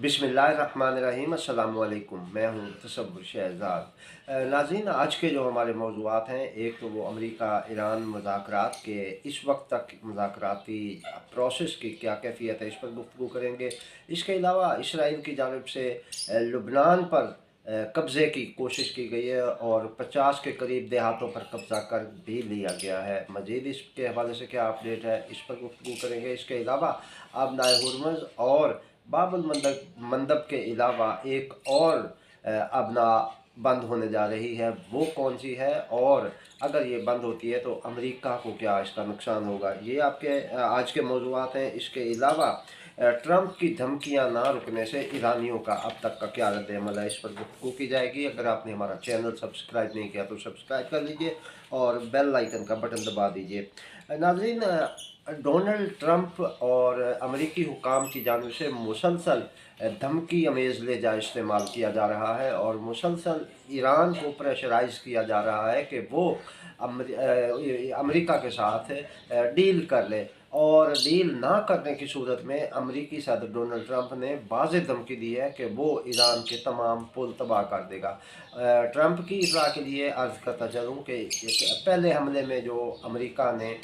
बिस्मिल्लाहिर्रहमानिर्रहीम अस्सलामु अलैकुम। मैं हूँ तसव्वुर शहज़ाद। नाज़रीन, आज के जो हमारे मौज़ूआत हैं, एक तो वो अमेरिका ईरान मुज़ाकरात के इस वक्त तक मुज़ाकराती प्रोसेस की क्या कैफ़ियत है, इस पर गुफ्तगू करेंगे। इसके अलावा इसराइल की जानिब से लुबनान पर कब्ज़े की कोशिश की गई है और 50 के करीब देहातों पर कब्ज़ा कर भी लिया गया है। मज़ीद इसके हवाले से क्या अपडेट है, इस पर गुफ्तगू करेंगे। इसके अलावा आबनाए हुर्मुज़ और बाबुल मंदब मंदब के अलावा एक और अबना बंद होने जा रही है, वो कौन सी है, और अगर ये बंद होती है तो अमेरिका को क्या इसका नुकसान होगा, ये आपके आज के मौज़ूआत हैं। इसके अलावा ट्रंप की धमकियां ना रुकने से ईरानियों का अब तक का क्या रद्द-ए-अमल है, इस पर गुफ्तगू की जाएगी। अगर आपने हमारा चैनल सब्सक्राइब नहीं किया तो सब्सक्राइब कर लीजिए और बेल आइकन का बटन दबा दीजिए। नाज़रीन, डोनाल्ड ट्रंप और अमेरिकी हुकाम की जानिब से मुसलसल धमकी अमेज़ लहजा इस्तेमाल किया जा रहा है और मुसलसल ईरान को प्रेशराइज़ किया जा रहा है कि वो अमेरिका के साथ डील कर ले, और डील ना करने की सूरत में अमेरिकी सदर डोनाल्ड ट्रंप ने वाज़ेह धमकी दी है कि वो ईरान के तमाम पुल तबाह कर देगा। ट्रंप की इतला के लिए अर्ज़ करता चलूँ कि पहले हमले में जो अमेरिका ने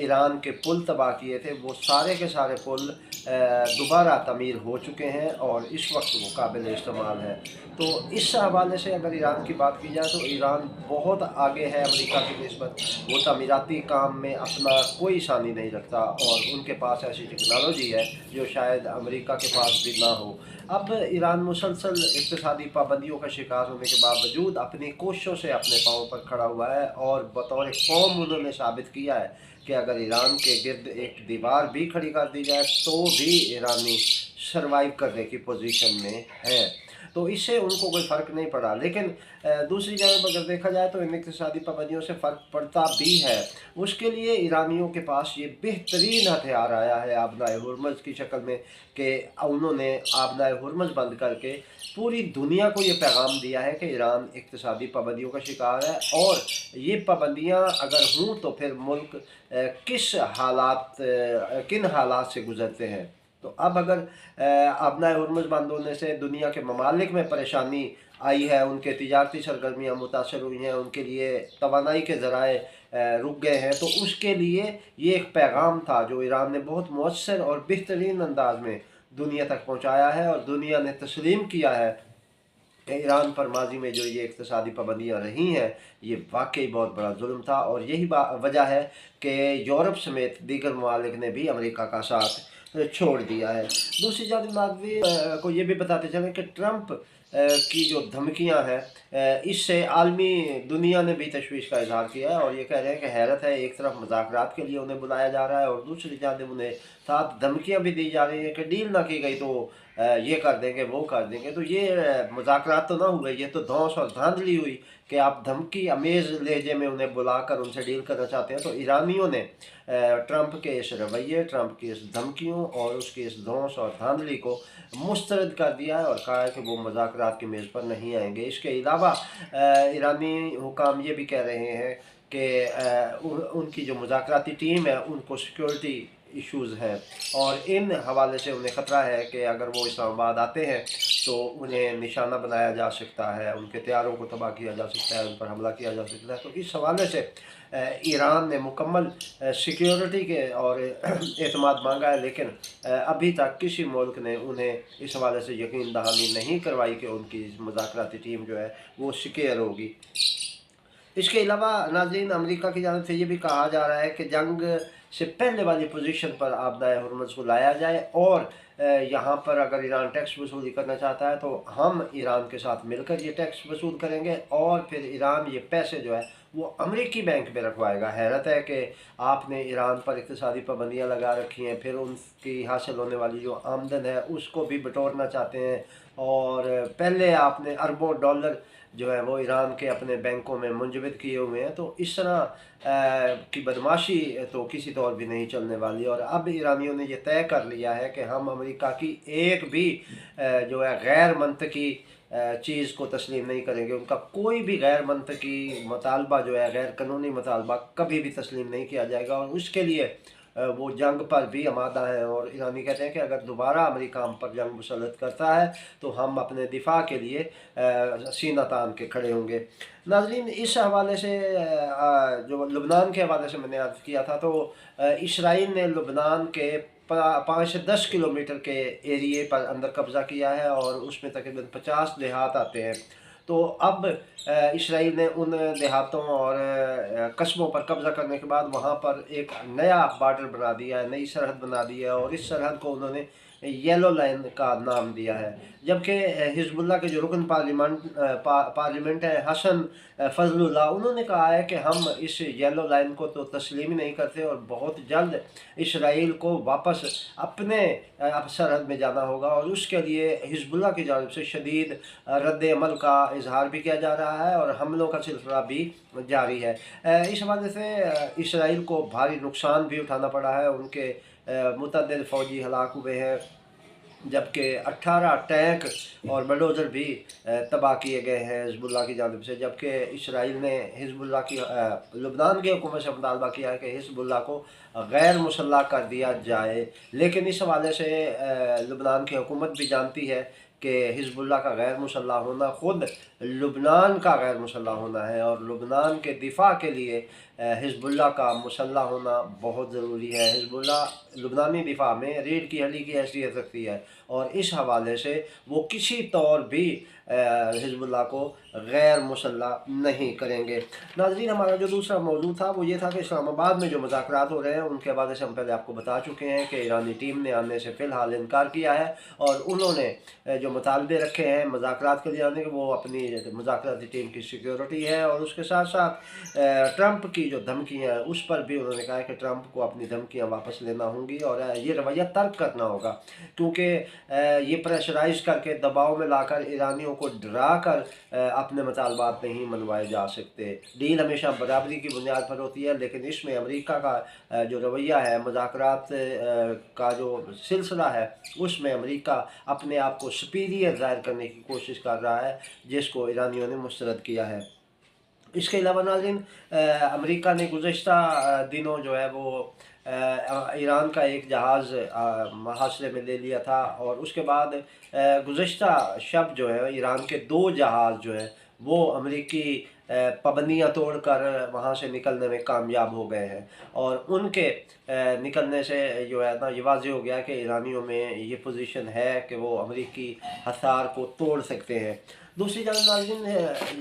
ईरान के पुल तबाह किए थे, वो सारे के सारे पुल दोबारा तमीर हो चुके हैं और इस वक्त वो काबिल इस्तेमाल है। तो इस हवाले से अगर ईरान की बात की जाए तो ईरान बहुत आगे है अमेरिका की निस्बत। वो तमीराती काम में अपना कोई सानी नहीं रखता और उनके पास ऐसी टेक्नोलॉजी है जो शायद अमेरिका के पास भी ना हो। अब ईरान मुसलसल इक़्तिसादी पाबंदियों का शिकार होने के बावजूद अपनी कोशिशों से अपने पाँव पर खड़ा हुआ है और बतौर कौम उन्होंने साबित किया है कि अगर ईरान के गिर्द एक दीवार भी खड़ी कर दी जाए तो भी ईरानी सरवाइव करने की पोजीशन में है। तो इससे उनको कोई फ़र्क नहीं पड़ा। लेकिन दूसरी जानब अगर देखा जाए तो इन इक़्तिसादी पाबंदियों से फ़र्क पड़ता भी है। उसके लिए ईरानियों के पास ये बेहतरीन हथियार आया है आबनाए हुर्मुज़ की शक्ल में, कि उन्होंने आबनाए हुर्मुज़ बंद करके पूरी दुनिया को ये पैगाम दिया है कि ईरान इक़्तिसादी पाबंदियों का शिकार है और ये पाबंदियाँ अगर हों तो फिर मुल्क किन हालात से गुज़रते हैं। तो अब अगर अपना हुर्मुज़ बंद होने से दुनिया के ममालिक में परेशानी आई है, उनके तिजारती सरगर्मियाँ मुतासर हुई हैं, उनके लिए तवानाई के ज़राए रुक गए हैं, तो उसके लिए ये एक पैगाम था जो ईरान ने बहुत मौसर और बेहतरीन अंदाज में दुनिया तक पहुँचाया है और दुनिया ने तस्लीम किया है कि ईरान पर माजी में जो ये इक़्तिसादी पाबंदियाँ रही हैं, ये वाकई बहुत बड़ा जुल्म था। और यही वजह है कि यूरोप समेत दीगर ममालिक ने भी अमेरिका का साथ छोड़ दिया है। दूसरी जानिब नाज़रीन को ये भी बताते चलें कि ट्रंप की जो धमकियां हैं, इससे आलमी दुनिया ने भी तशवीश का इजहार किया है और ये कह रहे हैं कि हैरत है, एक तरफ मुज़ाकरात के लिए उन्हें बुलाया जा रहा है और दूसरी जानिब उन्हें साथ धमकियां भी दी जा रही हैं कि डील ना की गई तो ये कर देंगे, वो कर देंगे। तो ये मुज़ाकरात तो ना हुए, ये तो धौंस और धांधली हुई कि आप धमकी अमेज़ लहजे में उन्हें बुलाकर उनसे डील करना चाहते हैं। तो ईरानियों ने ट्रंप के इस रवैये, ट्रंप की इस धमकियों और उसकी इस धौंस और धांधली को मुस्तरद कर दिया है और कहा है कि वो मुज़ाकरात की मेज़ पर नहीं आएंगे। इसके अलावा ईरानी हुकाम ये भी कह रहे हैं कि उनकी जो मुज़ाकराती टीम है उनको सिक्योरिटी इश्यूज़ हैं और इन हवाले से उन्हें ख़तरा है कि अगर वो इस्लामाबाद आते हैं तो उन्हें निशाना बनाया जा सकता है, उनके तैयारों को तबाह किया जा सकता है, उन पर हमला किया जा सकता है। तो इस हवाले से ईरान ने मुकम्मल सिक्योरिटी के और एतमाद मांगा है, लेकिन अभी तक किसी मुल्क ने उन्हें इस हवाले से यकीन दहानी नहीं करवाई कि उनकी मुज़ाकराती टीम जो है वो सिक्योर होगी। इसके अलावा नाज़रीन, अमेरिका की जानिब से ये भी कहा जा रहा है कि जंग से पहले वाली पोजीशन पर आबनाए हुर्मुज़ को लाया जाए और यहाँ पर अगर ईरान टैक्स वसूली करना चाहता है तो हम ईरान के साथ मिलकर ये टैक्स वसूल करेंगे और फिर ईरान ये पैसे जो है वो अमेरिकी बैंक में रखवाएगा। हैरत है कि आपने ईरान पर इक़्तिसादी पाबंदियाँ लगा रखी हैं, फिर उनकी हासिल होने वाली जो आमदन है उसको भी बटोरना चाहते हैं और पहले आपने अरबों डॉलर जो है वो ईरान के अपने बैंकों में मुंजमद किए हुए हैं। तो इस तरह की बदमाशी तो किसी तौर भी नहीं चलने वाली और अब ईरानियों ने यह तय कर लिया है कि हम अमेरिका की एक भी जो है गैर मंतकी चीज़ को तस्लीम नहीं करेंगे। उनका कोई भी गैर मंतकी मुतालबा जो है, गैर कानूनी मुतालबा कभी भी तस्लीम नहीं किया जाएगा और उसके लिए वो जंग पर भी आमादा हैं, और ईरानी कहते हैं कि अगर दोबारा अमेरिका हम पर जंग मुसल्लत करता है तो हम अपने दिफा के लिए सीना तान के खड़े होंगे। नाज़रीन, इस हवाले से जो लुबनान के हवाले से मैंने अर्ज़ किया था, तो इसराइल ने लुबनान के 5 से 10 किलोमीटर के एरिए पर अंदर कब्ज़ा किया है, और उसमें तकरीबन 50 देहात आते हैं। तो अब इसराइल ने उन देहातों और कस्बों पर कब्ज़ा करने के बाद वहाँ पर एक नया बॉर्डर बना दिया है, नई सरहद बना दी है, और इस सरहद को उन्होंने येलो लाइन का नाम दिया है। जबकि हिजबुल्लाह के जो रुकन पार्लियामेंट है, हसन फजलुल्लाह, उन्होंने कहा है कि हम इस येलो लाइन को तो तस्लीम ही नहीं करते, और बहुत जल्द इसराइल को वापस अपने सरहद में जाना होगा, और उसके लिए हिजबुल्लाह की जानिब से शदीद रद्द अमल का इजहार भी किया जा रहा है, और हमलों का सिलसिला भी जारी है। इस हवाले से इसराइल को भारी नुकसान भी उठाना पड़ा है, उनके मुतअद्दिद फ़ौजी हलाक हुए हैं, जबकि 18 टैंक और बलडोज़र भी तबाह किए गए हैं हिजबुल्लाह की जानिब से। जबकि इसराइल ने हिजबुल्लाह की लुबनान की हुकूमत से मुतालबा किया है कि हिजबुल्लाह को गैर मुसल्लह कर दिया जाए, लेकिन इस हवाले से लुबनान की हुकूमत भी जानती है कि हिजबुल्लाह का गैर मुसल्लह होना ख़ुद लुबनान का गैर मुसल्लह होना है, और लुबनान के दिफा के लिए हिजबुल्लाह का मुसल्लह होना बहुत ज़रूरी है। हिजबुल्लाह लुबनानी दिफा में रीढ़ की हड्डी की हैसियत रखती है, और इस हवाले से वो किसी तौर भी हिजबुल्लाह को गैर मुसल्लह नहीं करेंगे। नाज़रीन, हमारा जो दूसरा मौजू था वो ये था कि इस्लामाबाद में जो मुज़ाकरात हो रहे हैं उनके हवाले से हम पहले आपको बता चुके हैं कि ईरानी टीम ने आने से फ़िलहाल इनकार किया है, और उन्होंने जो मुतालबे रखे हैं मुज़ाकरात के लिए आने के, वो अपनी मुज़ाकराती टीम की सिक्योरिटी है, और उसके साथ साथ ट्रंप की जो धमकियाँ हैं उस पर भी उन्होंने कहा है कि ट्रंप को अपनी धमकियाँ वापस लेना होंगी, और ये रवैया तर्क करना होगा, क्योंकि ये प्रेशराइज करके दबाव में लाकर ईरानियों को डरा कर अपने मुतालबात नहीं मनवाए जा सकते। डील हमेशा बराबरी की बुनियाद पर होती है, लेकिन इसमें अमेरिका का जो रवैया है, मुज़ाकरात का जो सिलसिला है, उसमें अमेरिका अपने आप को सुपीरियर ज़ाहिर करने की कोशिश कर रहा है, जिसको ईरानियों ने मुस्तरद किया है। इसके अलावा नाज़रीन, अमेरिका ने गुज़श्ता दिनों जो है वो ईरान का एक जहाज़ मुहासरे में ले लिया था, और उसके बाद गुज़श्ता शब जो है ईरान के 2 जहाज़ जो हैं वो अमेरिकी पाबंदियाँ तोड़ कर वहाँ से निकलने में कामयाब हो गए हैं, और उनके निकलने से जो है ना, ये वाज़ेह हो गया कि ईरानियों में ये पोजीशन है कि वो अमेरिकी हसार को तोड़ सकते हैं। दूसरी जानब नाज़रीन,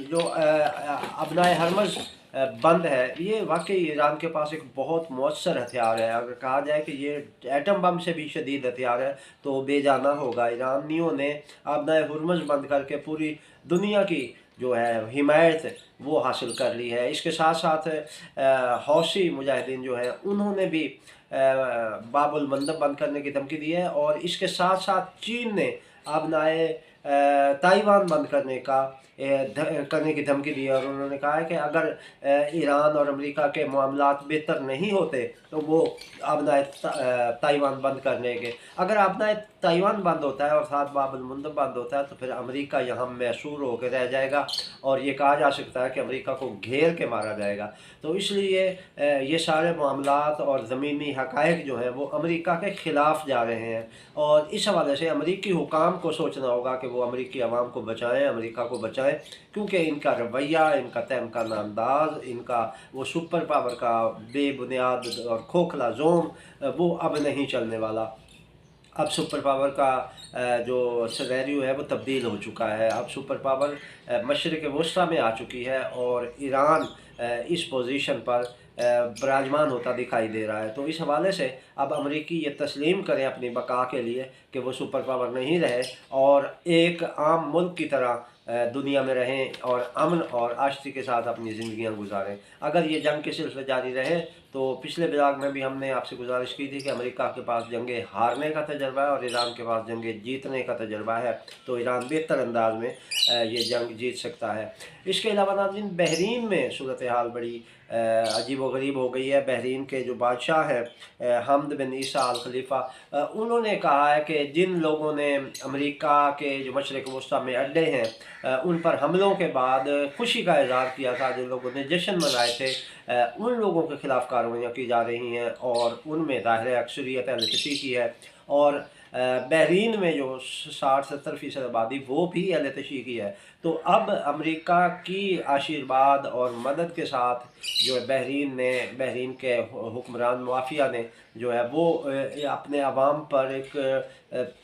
जो अबनाए हरमज़ बंद है, ये वाकई ईरान के पास एक बहुत मौसर हथियार है। अगर कहा जाए कि ये एटम बम से भी शदीद हथियार है तो बेजाना होगा। ईरानियों ने अबनाए हरमज़ बंद करके पूरी दुनिया की जो है हिमायत वो हासिल कर ली है। इसके साथ साथ हौसी मुजाहिदीन जो है उन्होंने भी बाबुल मंदब बंद करने की धमकी दी है, और इसके साथ साथ चीन ने अबनाए ताइवान बंद करने की धमकी दी है, और उन्होंने कहा है कि अगर ईरान और अमेरिका के मामलात बेहतर नहीं होते तो वो अबनाए ताइवान बंद कर लेंगे। अगर अबनाए ताइवान बंद होता है और साथ बाबुल मंदब बंद होता है तो फिर अमेरिका यहाँ मैसूर होकर रह जाएगा, और ये कहा जा सकता है कि अमेरिका को घेर के मारा जाएगा। तो इसलिए ये सारे मामलात और ज़मीनी हक़ाइक़ जो हैं वो अमेरिका के ख़िलाफ़ जा रहे हैं, और इस हवाले से अमेरिकी हुकाम को सोचना होगा कि वो अमेरिकी अवाम को बचाएँ, अमेरिका को बचाएँ, क्योंकि इनका रवैया, इनका तहमकाना अंदाज़, इनका वो सुपर पावर का बेबुनियाद और खोखला ज़ोम वो अब नहीं चलने वाला। अब सुपर पावर का जो सिनेरियो है वो तब्दील हो चुका है। अब सुपर पावर मशरिक़ वस्ता में आ चुकी है, और ईरान इस पोजीशन पर विराजमान होता दिखाई दे रहा है। तो इस हवाले से अब अमेरिकी ये तस्लीम करें अपनी बका के लिए कि वो सुपर पावर नहीं रहे, और एक आम मुल्क की तरह दुनिया में रहें, और अमन और आश्ती के साथ अपनी ज़िंदगियाँ गुजारें। अगर ये जंग के सिलसिले जारी रहे तो पिछले ब्लॉग में भी हमने आपसे गुजारिश की थी कि अमेरिका के पास जंगे हारने का तजर्बा है और ईरान के पास जंगे जीतने का तजर्बा है, तो ईरान बेहतर अंदाज में ये जंग जीत सकता है। इसके अलावा नाज़रीन, बहरीन में सूरत हाल बड़ी अजीब व गरीब हो गई है। बहरीन के जो बादशाह हैं हमद बिन ईसा अल खलीफा, उन्होंने कहा है कि जिन लोगों ने अमेरिका के जो मशरिक़ वस्ता में अड्डे हैं उन पर हमलों के बाद खुशी का इजहार किया था, जिन लोगों ने जश्न मनाए थे, उन लोगों के खिलाफ कार्रवाइयाँ की जा रही हैं और उनमें ज़ाहिर अक्सरियत अहले तशय्युक़ की है। और बहरीन में जो 60-70% आबादी वो भी अहले तशय्युक़ की है। तो अब अमेरिका की आशीर्वाद और मदद के साथ जो है बहरीन के हुक्मरान माफिया ने जो है वो अपने अवाम पर एक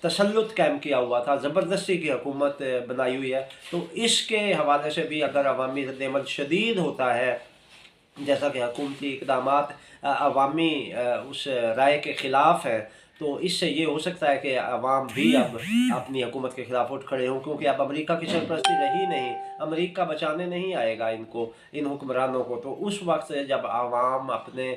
तसल्लुत कायम किया हुआ था, ज़बरदस्ती की हुकूमत बनाई हुई है। तो इसके हवाले से भी अगर अवामी रद्द-ए-अमल शदीद होता है, जैसा कि हुकूमती इक़दामात अवामी उस राय के ख़िलाफ़ हैं, तो इससे ये हो सकता है कि अवाम भी अब अपनी हुकूमत के ख़िलाफ़ उठ खड़े हों, क्योंकि अब अमेरिका की सरपरस्ती रही नहीं, अमेरिका बचाने नहीं आएगा इनको, इन हुक्मरानों को। तो उस वक्त जब अवाम अपने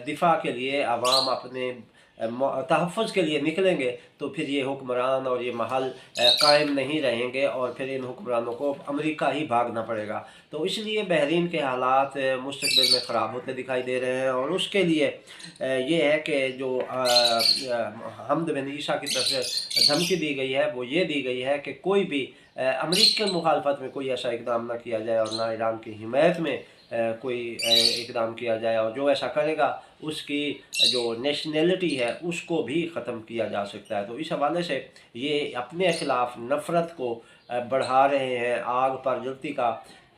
दिफा के लिए, अवाम अपने तहफ़्फ़ुज़ के लिए निकलेंगे, तो फिर ये हुक्मरान और ये महल कायम नहीं रहेंगे और फिर इन हुक्मरानों को अमेरिका ही भागना पड़ेगा। तो इसलिए बहरीन के हालात मुस्तक़बिल में ख़राब होते दिखाई दे रहे हैं और उसके लिए ये है कि जो हमद बिन ईसा की तरफ से धमकी दी गई है, वो ये दी गई है कि कोई भी अमेरिकन मुखालफत में कोई ऐसा इक़दाम ना किया जाए और ना ईरान की हिमायत में कोई इक़दाम किया जाए, और जो ऐसा करेगा उसकी जो नेशनैलिटी है उसको भी ख़त्म किया जा सकता है। तो इस हवाले से ये अपने ख़िलाफ़ नफ़रत को बढ़ा रहे हैं, आग पर जलती का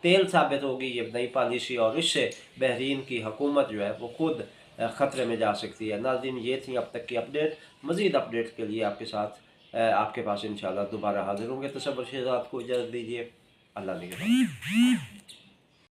तेल साबित होगी ये नई पॉलिसी, और इससे बहरीन की हुकूमत जो है वो खुद ख़तरे में जा सकती है। नाज़रीन, ये थी अब तक की अपडेट। मज़ीद अपडेट के लिए आपके साथ आपके पास इंशाअल्लाह दोबारा हाज़िर होंगे। तसव्वुर शहज़ाद को इजाज़त दीजिए। अल्लाह निगहबान।